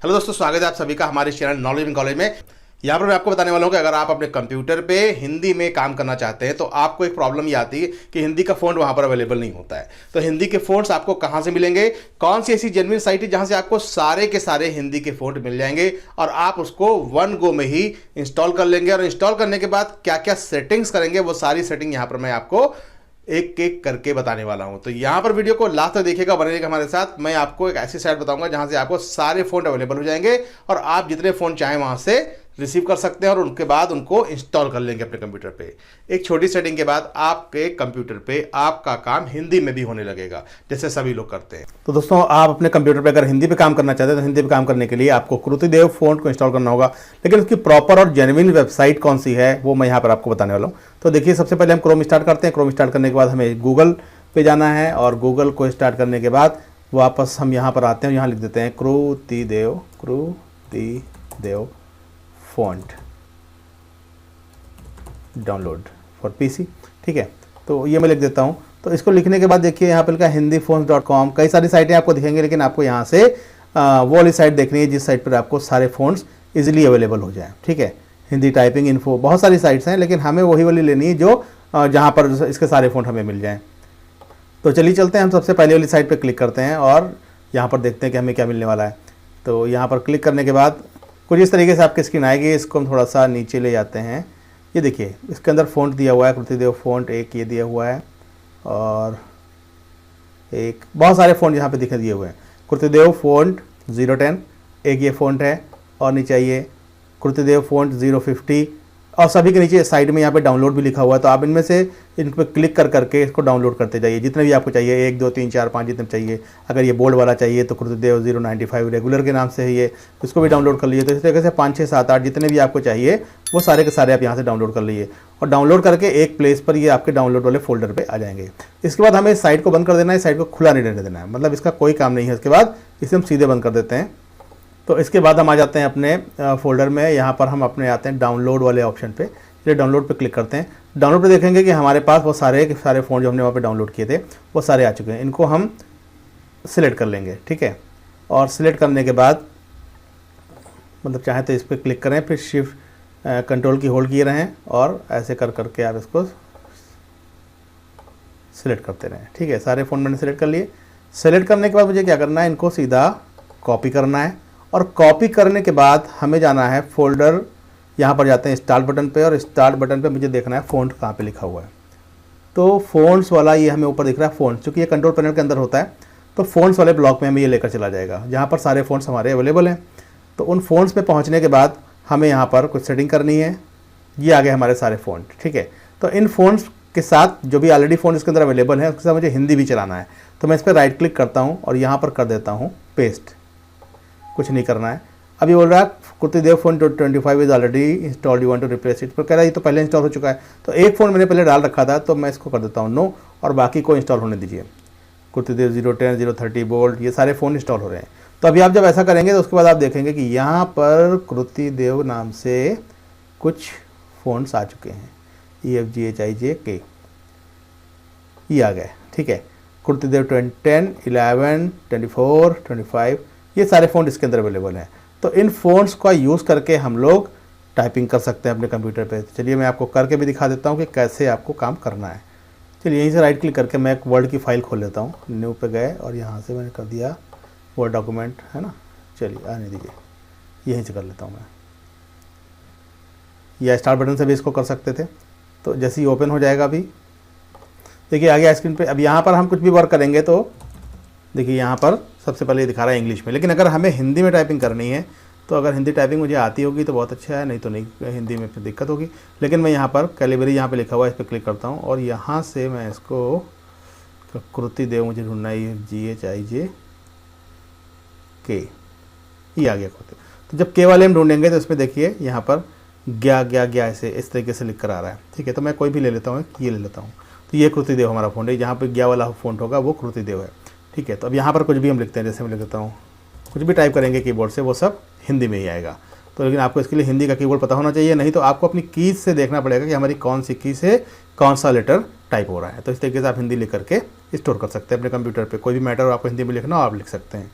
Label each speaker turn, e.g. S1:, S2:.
S1: Hello दोस्तों, स्वागत है आप सभी का हमारे चैनल नॉलेज इन कॉलेज में। यहाँ पर मैं आपको बताने वाला हूँ कि अगर आप अपने कंप्यूटर पे हिंदी में काम करना चाहते हैं तो आपको एक प्रॉब्लम ये आती है कि हिंदी का फ़ॉन्ट वहाँ पर अवेलेबल नहीं होता है। तो हिंदी के फ़ॉन्ट्स आपको कहाँ से मिलेंगे, कौन सी ऐसी जेन्युइन साइट है जहाँ से आपको सारे के सारे हिंदी के फ़ॉन्ट मिल जाएंगे और आप उसको वन गो में ही इंस्टॉल कर लेंगे। और इंस्टॉल करने के बाद क्या क्या सेटिंग्स करेंगे वो सारी सेटिंग यहाँ पर मैं आपको एक एक करके बताने वाला हूं। तो यहां पर वीडियो को लास्ट तक देखिएगा, बने रहिएगा हमारे साथ। मैं आपको एक ऐसी साइट बताऊंगा जहां से आपको सारे फ़ॉन्ट अवेलेबल हो जाएंगे और आप जितने फ़ॉन्ट चाहें वहां से रिसीव कर सकते हैं और उनके बाद उनको इंस्टॉल कर लेंगे अपने कंप्यूटर पे। एक छोटी सेटिंग के बाद आपके कंप्यूटर पे आपका काम हिंदी में भी होने लगेगा, जैसे सभी लोग करते हैं। तो दोस्तों, आप अपने कंप्यूटर पे अगर हिंदी पे काम करना चाहते हैं तो हिंदी पे काम करने के लिए आपको कृतिदेव फ़ॉन्ट को इंस्टॉल करना होगा। लेकिन उसकी प्रॉपर और जेन्युइन वेबसाइट कौन सी है वो मैं यहाँ पर आपको बताने वाला हूँ। तो देखिए, सबसे पहले हम क्रोम स्टार्ट करते हैं। क्रोम स्टार्ट करने के बाद हमें गूगल पे जाना है और गूगल को स्टार्ट करने के बाद वापस हम यहाँ पर आते हैं। यहाँ लिख देते हैं Kruti Dev font download for PC. ठीक है, तो ये मैं लिख देता हूँ। तो इसको लिखने के बाद देखिए यहाँ पर लिखा hindifonts.com। कई सारी साइटें आपको दिखेंगी, लेकिन आपको यहाँ से वो वाली साइट देखनी है जिस साइट पर आपको सारे फ़ॉन्ट्स इजीली अवेलेबल हो जाए। ठीक है, हिंदी टाइपिंग इन्फो, बहुत सारी साइट्स हैं, लेकिन हमें वही वाली लेनी है जो जहाँ पर इसके सारे फ़ॉन्ट हमें मिल जाएँ। तो चलिए चलते हैं, हम सबसे पहले वाली साइट पर क्लिक करते हैं और यहाँ पर देखते हैं कि हमें क्या मिलने वाला है। तो यहाँ पर क्लिक करने के बाद कुछ इस तरीके से आपकी स्क्रीन आएगी। इसको हम थोड़ा सा नीचे ले जाते हैं। ये देखिए, इसके अंदर फ़ॉन्ट दिया हुआ है कृतिदेव फ़ॉन्ट, एक ये दिया हुआ है और एक बहुत सारे फ़ॉन्ट यहाँ पे दिए हुए हैं। कृतिदेव फ़ॉन्ट 010 एक ये फ़ॉन्ट है और नीचे आइए कृतिदेव फ़ॉन्ट 050 और सभी के नीचे साइड में यहाँ पे डाउनलोड भी लिखा हुआ है। तो आप इनमें से इन पर क्लिक कर करके इसको डाउनलोड करते जाइए, जितने भी आपको चाहिए, 1 2 3 4 5 जितने चाहिए। अगर ये बोल्ड वाला चाहिए तो कृतिदेव 095 रेगुलर के नाम से है ये, इसको भी डाउनलोड कर लीजिए। तो इस तरीके से 5 6 7 8 जितने भी आपको चाहिए वो सारे के सारे आप यहाँ से डाउनलोड कर लीजिए और डाउनलोड करके एक प्लेस पर ये आपके डाउनलोड वाले फोल्डर पर आ जाएंगे। इसके बाद हमें इस साइट को बंद कर देना है, साइट को खुला नहीं रहने देना है, मतलब इसका कोई काम नहीं है। इसके बाद इसे हम सीधे बंद कर देते हैं। तो इसके बाद हम आ जाते हैं अपने फोल्डर में। यहाँ पर हम अपने आते हैं डाउनलोड वाले ऑप्शन पे। चलिए डाउनलोड पे क्लिक करते हैं। डाउनलोड पे देखेंगे कि हमारे पास वो सारे के सारे फ़ॉन्ट जो हमने वहाँ पे डाउनलोड किए थे वो सारे आ चुके हैं। इनको हम सिलेक्ट कर लेंगे। ठीक है, और सिलेक्ट करने के बाद मतलब चाहे तो इस पर क्लिक करें, फिर शिफ्ट कंट्रोल की होल्ड किए रहें और ऐसे कर करके आप इसको सिलेक्ट करते रहें। ठीक है, सारे फ़ॉन्ट मैंने सिलेक्ट कर लिए। सेलेक्ट करने के बाद मुझे क्या करना है, इनको सीधा कॉपी करना है और कॉपी करने के बाद हमें जाना है फोल्डर, यहाँ पर जाते हैं स्टार्ट बटन पे और स्टार्ट बटन पे मुझे देखना है फ़ॉन्ट कहाँ पे लिखा हुआ है। तो फ़ॉन्ट्स वाला ये हमें ऊपर दिख रहा है फ़ॉन्ट, चूँकि ये कंट्रोल पैनल के अंदर होता है तो फ़ॉन्ट्स वाले ब्लॉक में हमें ये लेकर चला जाएगा जहाँ पर सारे फ़ॉन्ट्स हमारे अवेलेबल हैं। तो उन फ़ॉन्ट्स पे पहुँचने के बाद हमें यहाँ पर कुछ सेटिंग करनी है। ये आ गए हमारे सारे फ़ॉन्ट। ठीक है, तो इन फ़ॉन्ट्स के साथ जो भी ऑलरेडी फ़ॉन्ट इसके अंदर अवेलेबल है उसके साथ मुझे हिंदी भी चलाना है। तो मैं इस पर राइट क्लिक करता हूँ और यहाँ पर कर देता हूँ पेस्ट। कुछ नहीं करना है। अभी बोल रहा है Kruti Dev font 25 is already installed, you want to replace it, पर कह रहा है ये तो पहले इंस्टॉल हो चुका है। तो एक फ़ॉन्ट मैंने पहले डाल रखा था तो मैं इसको कर देता हूँ नो और बाकी को इंस्टॉल होने दीजिए। कृतिदेव 010 030 बोल्ड ये सारे फ़ोन इंस्टॉल हो रहे हैं। तो अभी आप जब ऐसा करेंगे तो उसके बाद आप देखेंगे कि यहाँ पर कृतिदेव नाम से कुछ फ़ॉन्ट्स आ चुके हैं, EFGHIJK ये आ गए। ठीक है, कृतिदेव 10 11 24 25 ये सारे फ़ॉन्ट इसके अंदर अवेलेबल हैं। तो इन फ़ॉन्ट्स का यूज़ करके हम लोग टाइपिंग कर सकते हैं अपने कंप्यूटर पे। चलिए मैं आपको करके भी दिखा देता हूँ कि कैसे आपको काम करना है। चलिए यहीं से राइट क्लिक करके मैं एक वर्ड की फ़ाइल खोल लेता हूँ। न्यू पे गए और यहाँ से मैंने कर दिया वर्ड डॉक्यूमेंट, है ना। चलिए आने दीजिए, यहीं से कर लेता हूँ मैं, या स्टार्ट बटन से भी इसको कर सकते थे। तो जैसे ही ओपन हो जाएगा अभी देखिए आ गया स्क्रीन पे। अब यहाँ पर हम कुछ भी वर्क करेंगे तो देखिए यहाँ पर सबसे पहले दिखा रहा है इंग्लिश में, लेकिन अगर हमें हिंदी में टाइपिंग करनी है तो अगर हिंदी टाइपिंग मुझे आती होगी तो बहुत अच्छा है, नहीं तो नहीं, हिंदी में फिर दिक्कत होगी। लेकिन मैं यहाँ पर कैलिबरी यहाँ पे लिखा हुआ है, इस पर क्लिक करता हूँ और यहाँ से मैं इसको कृतिदेव मुझे ढूंढना है, GHIJK ये आ गया कृतिदेव। तो जब के वाले हम ढूंढेंगे तो इसमें देखिए यहाँ पर गया ऐसे इस तरीके से लिख कर आ रहा है। ठीक है, तो मैं कोई भी ले लेता हूँ, ये ले लेता हूँ। तो ये कृतिदेव हमारा फ़ॉन्ट है, जहाँ पर गया वाला फ़ॉन्ट होगा वो कृतिदेव है। ठीक है, तो अब यहाँ पर कुछ भी हम लिखते हैं, जैसे मैं लिख देता हूँ, कुछ भी टाइप करेंगे कीबोर्ड से वो सब हिंदी में ही आएगा। तो लेकिन आपको इसके लिए हिंदी का कीबोर्ड पता होना चाहिए, नहीं तो आपको अपनी कीज से देखना पड़ेगा कि हमारी कौन सी की से कौन सा लेटर टाइप हो रहा है। तो इस तरीके से आप हिंदी लिख करके स्टोर कर सकते हैं अपने कंप्यूटर पे। कोई भी मैटर आपको हिंदी में लिखना हो आप लिख सकते हैं।